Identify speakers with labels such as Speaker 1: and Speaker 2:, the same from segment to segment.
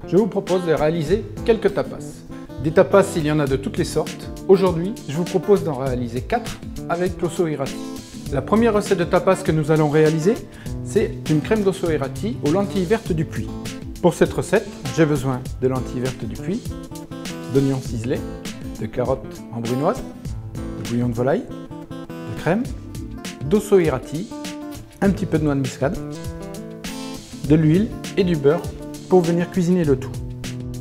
Speaker 1: Je vous propose de réaliser quelques tapas. Des tapas, il y en a de toutes les sortes. Aujourd'hui, je vous propose d'en réaliser 4 avec l'osso irati. La première recette de tapas que nous allons réaliser, c'est une crème d'osso irati aux lentilles vertes du Puy. Pour cette recette, j'ai besoin de lentilles vertes du Puy, d'oignons ciselés, de carottes en brunoise, de bouillon de volaille, de crème, d'osso irati, un petit peu de noix de muscade, de l'huile et du beurre pour venir cuisiner le tout.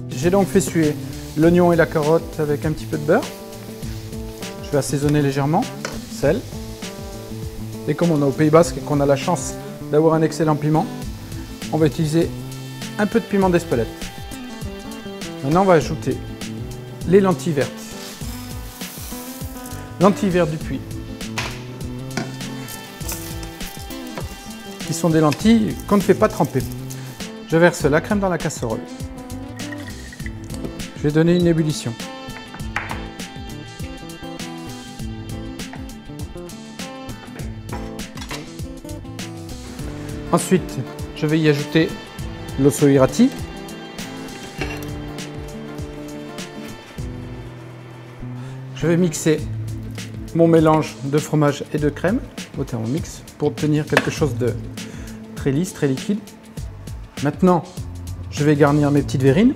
Speaker 1: J'ai donc fait suer l'oignon et la carotte avec un petit peu de beurre. Je vais assaisonner légèrement, sel. Et comme on est au Pays Basque et qu'on a la chance d'avoir un excellent piment, on va utiliser un peu de piment d'Espelette. Maintenant, on va ajouter les lentilles vertes. Lentilles vertes du Puy, qui sont des lentilles qu'on ne fait pas tremper. Je verse la crème dans la casserole. Je vais donner une ébullition. Ensuite, je vais y ajouter l'osso irati. Je vais mixer mon mélange de fromage et de crème au Thermomix pour obtenir quelque chose de très lisse, très liquide. Maintenant, je vais garnir mes petites verrines.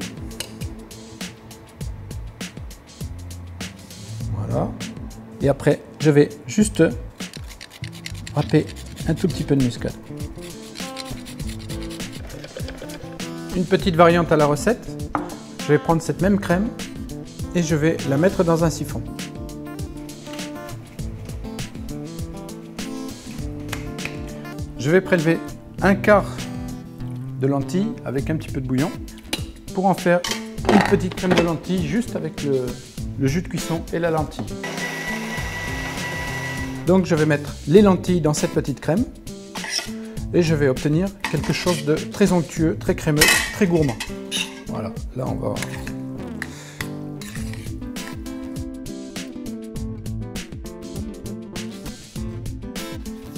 Speaker 1: Voilà. Et après, je vais juste râper un tout petit peu de muscade. Une petite variante à la recette. Je vais prendre cette même crème et je vais la mettre dans un siphon. Je vais prélever un quart de lentilles avec un petit peu de bouillon pour en faire une petite crème de lentilles juste avec le jus de cuisson et la lentille. Donc je vais mettre les lentilles dans cette petite crème et je vais obtenir quelque chose de très onctueux, très crémeux, très gourmand. Voilà, là on va...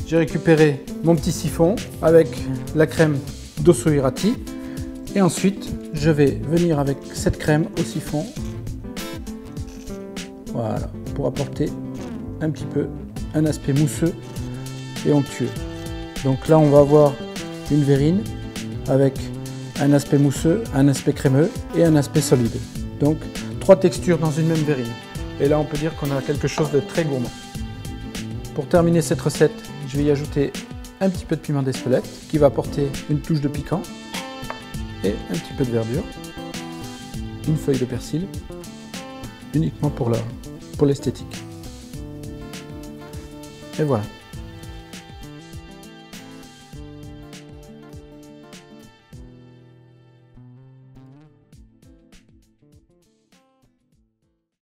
Speaker 1: J'ai récupéré mon petit siphon avec la crème d'osso irati et ensuite je vais venir avec cette crème au siphon, voilà, pour apporter un petit peu un aspect mousseux et onctueux. Donc là on va avoir une verrine avec un aspect mousseux, un aspect crémeux et un aspect solide. Donc 3 textures dans une même verrine. Et là on peut dire qu'on a quelque chose de très gourmand. Pour terminer cette recette, je vais y ajouter un petit peu de piment d'Espelette qui va apporter une touche de piquant et un petit peu de verdure, une feuille de persil, uniquement pour l'esthétique. Et voilà.